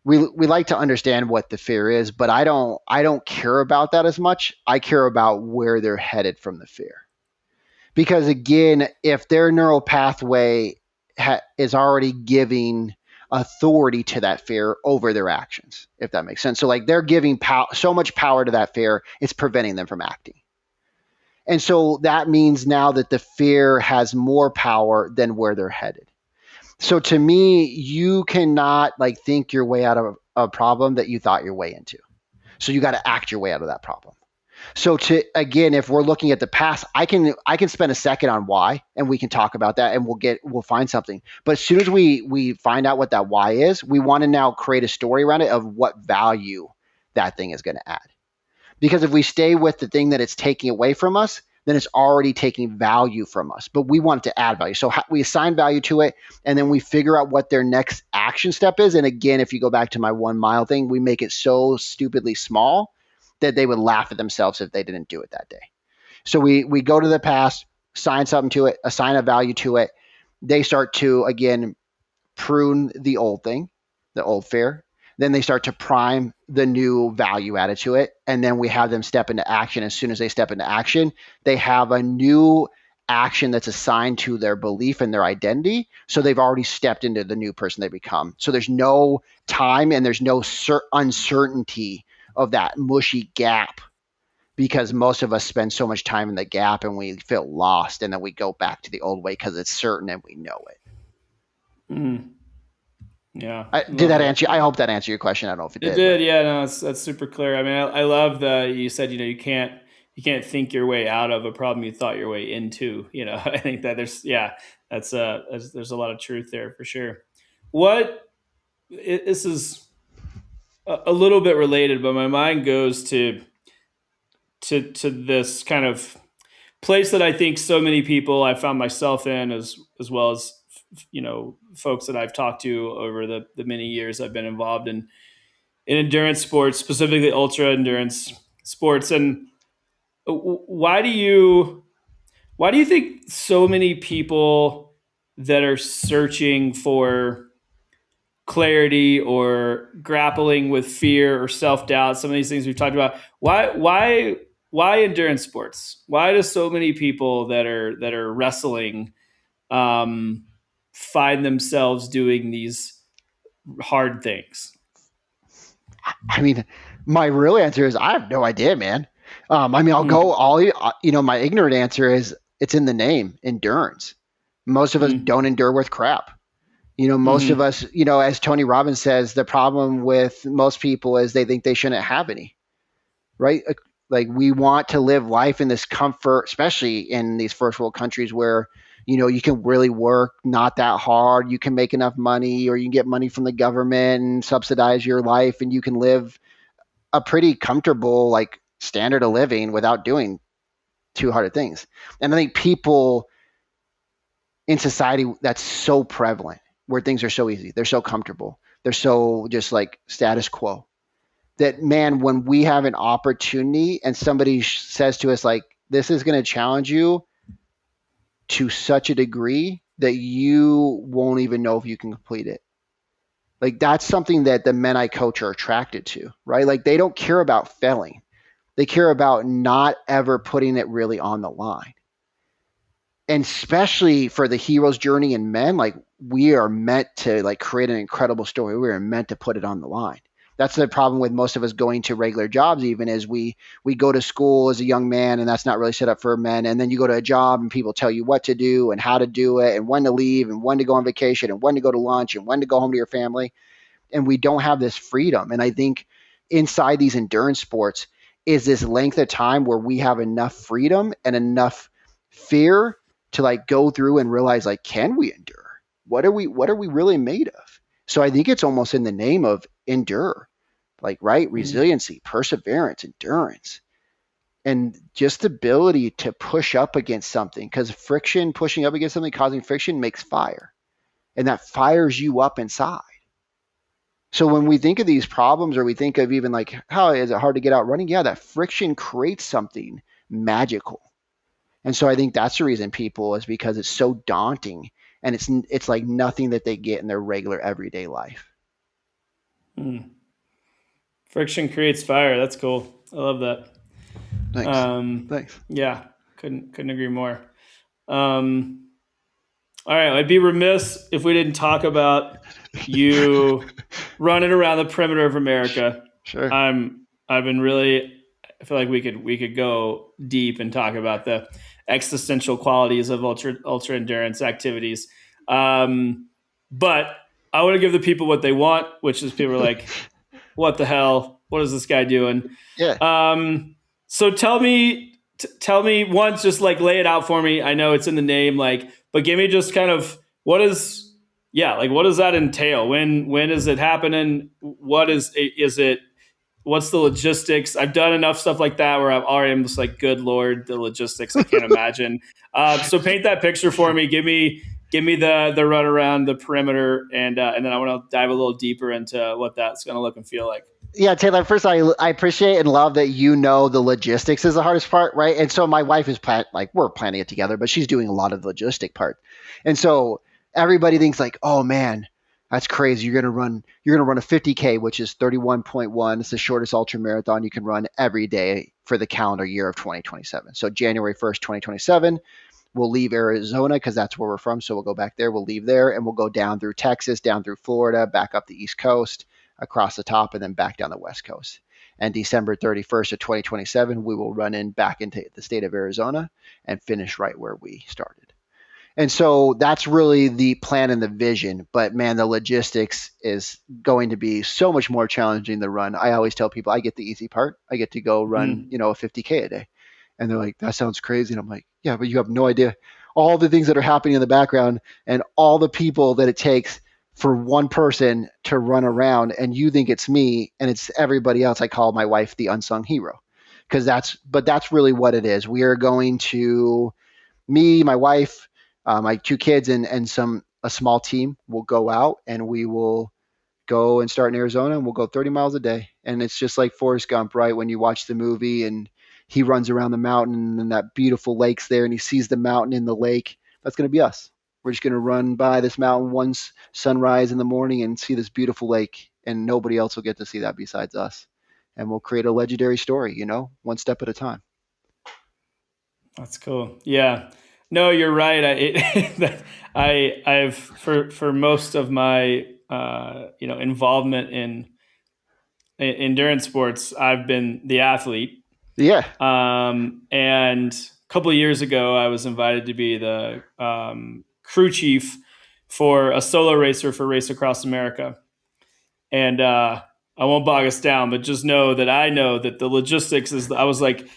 we like to understand what the fear is, but I don't care about that as much. I care about where they're headed from the fear. Because again, if their neural pathway is already giving authority to that fear over their actions, if that makes sense. So like they're giving so much power to that fear, it's preventing them from acting. And so that means now that the fear has more power than where they're headed. So to me, you cannot like think your way out of a problem that you thought your way into. So you got to act your way out of that problem. So to again, if we're looking at the past, I can spend a second on why, and we can talk about that, and we'll find something. But as soon as we find out what that why is, we want to now create a story around it of what value that thing is going to add. Because if we stay with the thing that it's taking away from us, then it's already taking value from us. But we want it to add value. So we assign value to it, and then we figure out what their next action step is. And again, if you go back to my 1 mile thing, we make it so stupidly small that they would laugh at themselves if they didn't do it that day. So we go to the past, assign something to it, assign a value to it. They start to, again, prune the old thing, the old fear. Then they start to prime the new value added to it. And then we have them step into action. As soon as they step into action, they have a new action that's assigned to their belief and their identity. So they've already stepped into the new person they become. So there's no time and there's no uncertainty of that mushy gap, because most of us spend so much time in the gap and we feel lost, and then we go back to the old way because it's certain and we know it. Mm. Yeah. Did that answer? I hope that answered your question. I don't know if it did. It did. Yeah. No, that's super clear. I mean, I love that you said, you can't think your way out of a problem you thought your way into. I think that there's there's a lot of truth there for sure. This is a little bit related, but my mind goes to this kind of place that I think so many people I found myself in, as well as folks that I've talked to over the many years I've been involved in endurance sports, specifically ultra endurance sports. And why do you think so many people that are searching for clarity or grappling with fear or self-doubt, some of these things we've talked about, why endurance sports? Why do so many people that are wrestling find themselves doing these hard things? I mean, my real answer is I have no idea, man. I'll go my ignorant answer is it's in the name, endurance. Most of us don't endure with crap. Most of us, as Tony Robbins says, the problem with most people is they think they shouldn't have any, right? Like we want to live life in this comfort, especially in these first world countries where, you can really work not that hard. You can make enough money, or you can get money from the government and subsidize your life, and you can live a pretty comfortable, like, standard of living without doing too hard of things. And I think people in society, that's so prevalent, where things are so easy. They're so comfortable. They're so just like status quo, that, man, when we have an opportunity and somebody says to us, like, this is going to challenge you to such a degree that you won't even know if you can complete it. Like, that's something that the men I coach are attracted to, right? Like, they don't care about failing. They care about not ever putting it really on the line. And especially for the hero's journey in men, like, we are meant to, like, create an incredible story. We are meant to put it on the line. That's the problem with most of us going to regular jobs, even, is we go to school as a young man, and that's not really set up for men. And then you go to a job and people tell you what to do and how to do it and when to leave and when to go on vacation and when to go to lunch and when to go home to your family. And we don't have this freedom. And I think inside these endurance sports is this length of time where we have enough freedom and enough fear to, like, go through and realize, like, can we endure? What are we really made of? So I think it's almost in the name of endure, like, right? Resiliency, perseverance, endurance, and just the ability to push up against something, because pushing up against something, causing friction, makes fire, and that fires you up inside. So when we think of these problems, or we think of even like, how is it hard to get out running? Yeah, that friction creates something magical. And so I think that's the reason people, is because it's so daunting, and it's like nothing that they get in their regular everyday life. Hmm. Friction creates fire. That's cool. I love that. Thanks. Thanks. Yeah, couldn't agree more. Um, all right, I'd be remiss if we didn't talk about you running around the perimeter of America. Sure. I've been really. I feel like we could go deep and talk about the existential qualities of ultra endurance activities. But I want to give the people what they want, which is people are like, what the hell? What is this guy doing? Yeah. So tell me once, just like lay it out for me. I know it's in the name, like, but give me just kind of what does that entail? When is it happening? What is it? What's the logistics? I've done enough stuff like that where I'm just like, good Lord, the logistics, I can't imagine. So paint that picture for me. Give me the run around the perimeter, and then I want to dive a little deeper into what that's going to look and feel like. Yeah, Taylor, first I appreciate and love that you know the logistics is the hardest part, right? And so my wife is we're planning it together, but she's doing a lot of the logistic part. And so everybody thinks like, oh man, that's crazy. You're gonna run a 50K, which is 31.1. It's the shortest ultra marathon you can run every day for the calendar year of 2027. So January 1st, 2027, we'll leave Arizona because that's where we're from. So we'll go back there. We'll leave there and we'll go down through Texas, down through Florida, back up the East Coast, across the top, and then back down the West Coast. And December 31st of 2027, we will run in back into the state of Arizona and finish right where we started. And so that's really the plan and the vision. But man, the logistics is going to be so much more challenging to run. I always tell people I get the easy part. I get to go run, Mm. a 50K a day. And they're like, that sounds crazy. And I'm like, yeah, but you have no idea all the things that are happening in the background and all the people that it takes for one person to run around. And you think it's me and it's everybody else. I call my wife the unsung hero because that's really what it is. We are going to, me, my wife, my two kids, and a small team will go out and we will go and start in Arizona and we'll go 30 miles a day. And it's just like Forrest Gump, right? When you watch the movie and he runs around the mountain and that beautiful lake's there and he sees the mountain in the lake. That's going to be us. We're just going to run by this mountain once sunrise in the morning and see this beautiful lake. And nobody else will get to see that besides us. And we'll create a legendary story, one step at a time. That's cool. Yeah. No, you're right. I've for most of my involvement in endurance sports, I've been the athlete. Yeah. And a couple of years ago, I was invited to be the crew chief for a solo racer for Race Across America. And I won't bog us down, but just know that I know that the logistics is. I was like,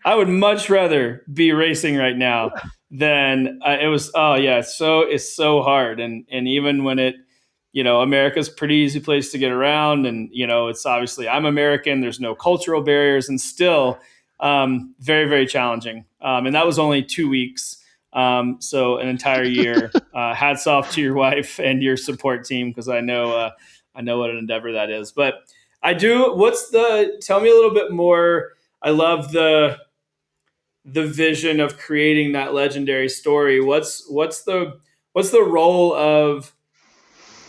I would much rather be racing right now than it was. Oh yeah, it's so hard, and even when America's a pretty easy place to get around, and it's obviously I'm American. There's no cultural barriers, and still very very challenging. And that was only 2 weeks. So an entire year. Hats off to your wife and your support team because I know what an endeavor that is. But I do. Tell me a little bit more. I love the vision of creating that legendary story. What's the role of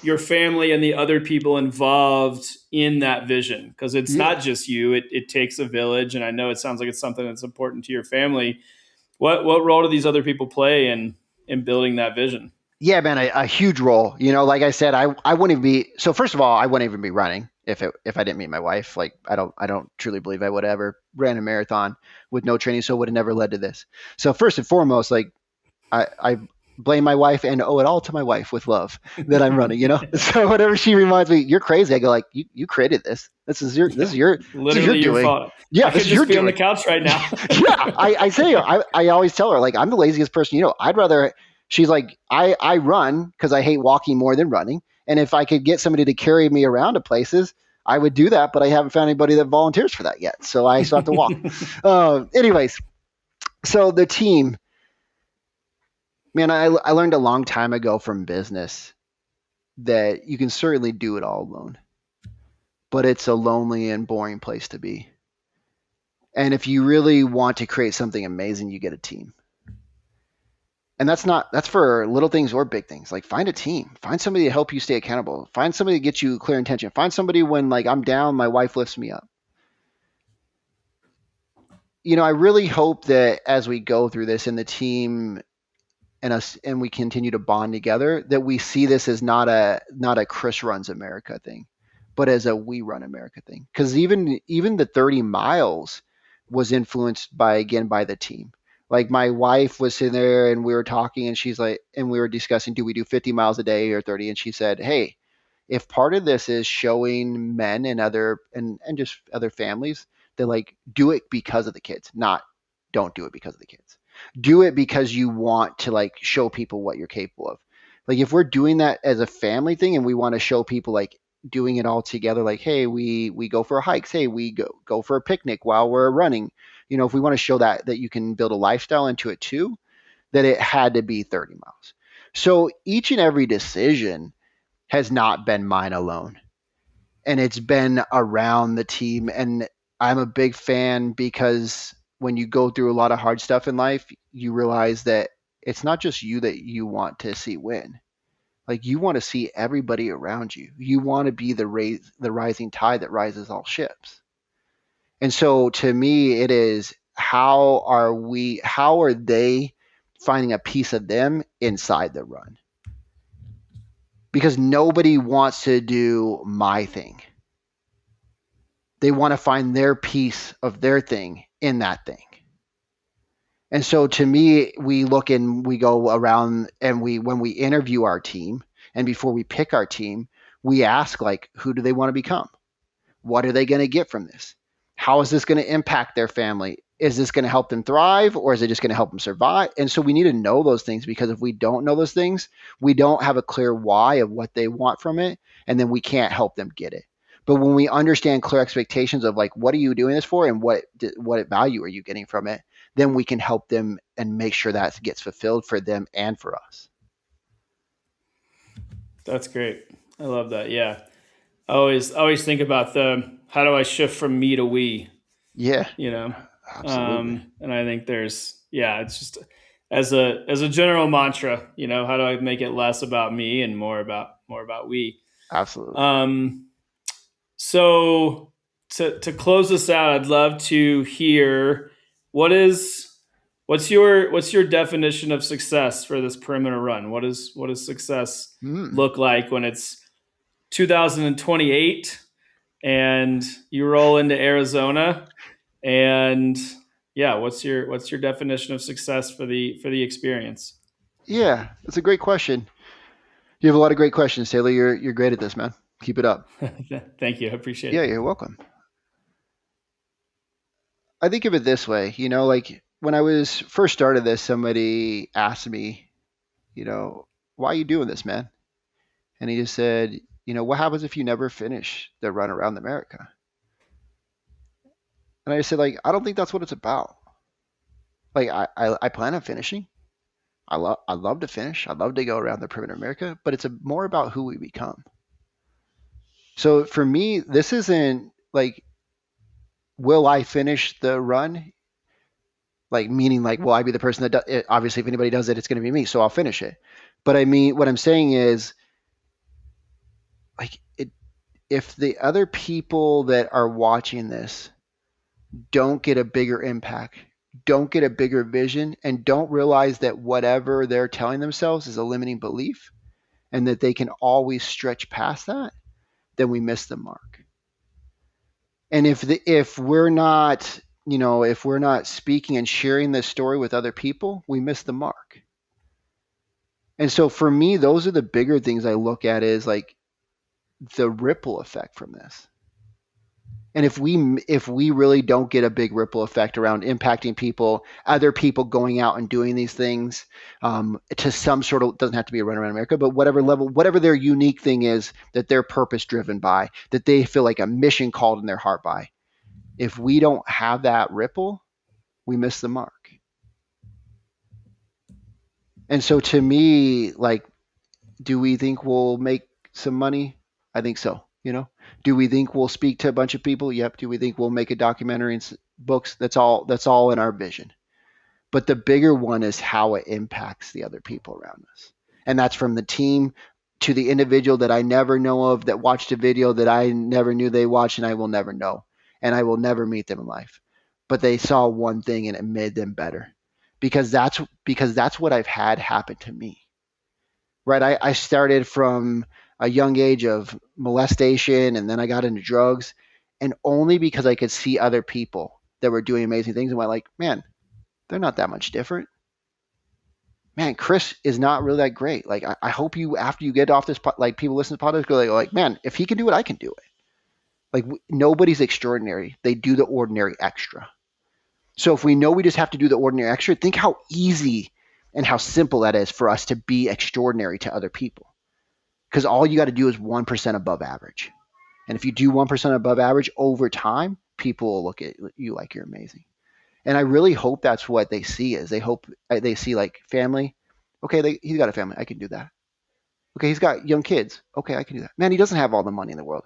your family and the other people involved in that vision? Because it's Yeah. not just you. It takes a village, and I know it sounds like it's something that's important to your family. What role do these other people play in building that vision? Yeah, man, a huge role. Like I said, I wouldn't even be. So first of all, I wouldn't even be running if I didn't meet my wife. Like I don't truly believe I would have ever ran a marathon with no training, so it would have never led to this. So first and foremost, like I blame my wife and owe it all to my wife with love that I'm running. So whenever she reminds me, you're crazy, I go like, you created this. This is your Literally your doing. fault. Yeah, I could just be on the couch right now. Yeah, I say I always tell her like I'm the laziest person. I'd rather. She's like, I run because I hate walking more than running. And if I could get somebody to carry me around to places, I would do that. But I haven't found anybody that volunteers for that yet. So I still have to walk. Anyways, so the team, man, I learned a long time ago from business that you can certainly do it all alone. But it's a lonely and boring place to be. And if you really want to create something amazing, you get a team. And that's for little things or big things. Like find a team, find somebody to help you stay accountable, find somebody to get you clear intention, find somebody when like I'm down, my wife lifts me up. I really hope that as we go through this and the team and us and we continue to bond together, that we see this as not a Chris runs America thing, but as a we run America thing. Because even the 30 miles was influenced by the team. Like my wife was sitting there and we were talking and she's like, and we were discussing, do we do 50 miles a day or 30? And she said, hey, if part of this is showing men and just other families that like do it because of the kids, not don't do it because of the kids. Do it because you want to like show people what you're capable of. Like if we're doing that as a family thing and we want to show people like doing it all together, like hey, we go for hikes, hey, we go for a picnic while we're running. If we want to show that you can build a lifestyle into it too, that it had to be 30 miles. So each and every decision has not been mine alone. And it's been around the team. And I'm a big fan because when you go through a lot of hard stuff in life, you realize that it's not just you that you want to see win. Like you want to see everybody around you. You want to be the rising tide that rises all ships. And so to me, it is how are they finding a piece of them inside the run? Because nobody wants to do my thing. They want to find their piece of their thing in that thing. And so to me, we look and we go around and when we interview our team and before we pick our team, we ask like, who do they want to become? What are they going to get from this? How is this going to impact their family? Is this going to help them thrive or is it just going to help them survive? And so we need to know those things because if we don't know those things, we don't have a clear why of what they want from it. And then we can't help them get it. But when we understand clear expectations of like, what are you doing this for and what value are you getting from it, then we can help them and make sure that gets fulfilled for them and for us. That's great. I love that. Yeah. I always think about the how do I shift from me to we, Yeah, you know? absolutely. And I think it's just as a general mantra, how do I make it less about me and more about we? Absolutely. Um, so to close this out, I'd love to hear what is what's your definition of success for this perimeter run? What does success Mm. look like when it's 2028 and you roll into Arizona and yeah, what's your definition of success for the experience? Yeah, that's a great question. You have a lot of great questions, Taylor. You're great at this, man. Keep it up. Thank you. I appreciate Yeah, it. you're welcome. I think of it this way, like when I was first started this, somebody asked me, why are you doing this, man? And he just said, what happens if you never finish the run around America? And I just said, like, I don't think that's what it's about. Like, I plan on finishing. I love to finish. I love to go around the perimeter of America, but it's more about who we become. So for me, this isn't like, will I finish the run? Like meaning like, will I be the person that does it? Obviously, if anybody does it, it's going to be me, so I'll finish it. But I mean, what I'm saying is, like, if the other people that are watching this don't get a bigger impact, don't get a bigger vision, and don't realize that whatever they're telling themselves is a limiting belief, and that they can always stretch past that, then we miss the mark. And if we're not, if we're not speaking and sharing this story with other people, we miss the mark. And so for me, those are the bigger things I look at is like the ripple effect from this. And if we really don't get a big ripple effect around impacting people, other people going out and doing these things to some sort of, doesn't have to be a run around America, but whatever level, whatever their unique thing is that they're purpose driven by, that they feel like a mission called in their heart by. If we don't have that ripple, we miss the mark. And so to me, like, do we think we'll make some money? I think so. Do we think we'll speak to a bunch of people? Yep. Do we think we'll make a documentary and books? That's all in our vision. But the bigger one is how it impacts the other people around us. And that's from the team to the individual that I never know of that watched a video that I never knew they watched and I will never know. And I will never meet them in life. But they saw one thing and it made them better. Because that's what I've had happen to me. Right? I started from a young age of molestation and then I got into drugs. And only because I could see other people that were doing amazing things and went like, man, they're not that much different. Man, Chris is not really that great. Like, I hope you, after you get off this, like people listen to podcasts, go like, man, if he can do it, I can do it. Like, nobody's extraordinary. They do the ordinary extra. So if we know we just have to do the ordinary extra, think how easy and how simple that is for us to be extraordinary to other people. Because all you got to do is 1% above average. And if you do 1% above average over time, people will look at you like you're amazing. And I really hope that's what they see is they see like family. Okay, he's got a family. I can do that. Okay, he's got young kids. Okay, I can do that. Man, he doesn't have all the money in the world.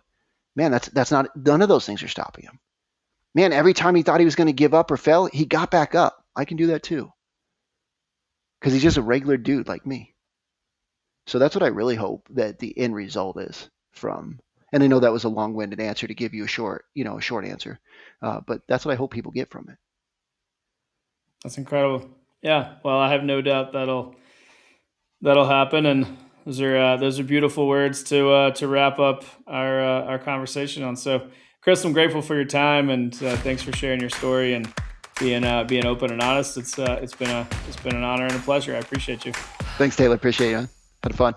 Man, that's not, none of those things are stopping him. Man, every time he thought he was going to give up or fail, he got back up. I can do that too. Because he's just a regular dude like me. So that's what I really hope that the end result is from. And I know that was a long-winded answer to give you a short answer. But that's what I hope people get from it. That's incredible. Yeah. Well, I have no doubt that'll happen. And those are beautiful words to wrap up our conversation on. So, Chris, I'm grateful for your time and thanks for sharing your story and being open and honest. It's been an honor and a pleasure. I appreciate you. Thanks, Taylor. Appreciate you. Had fun.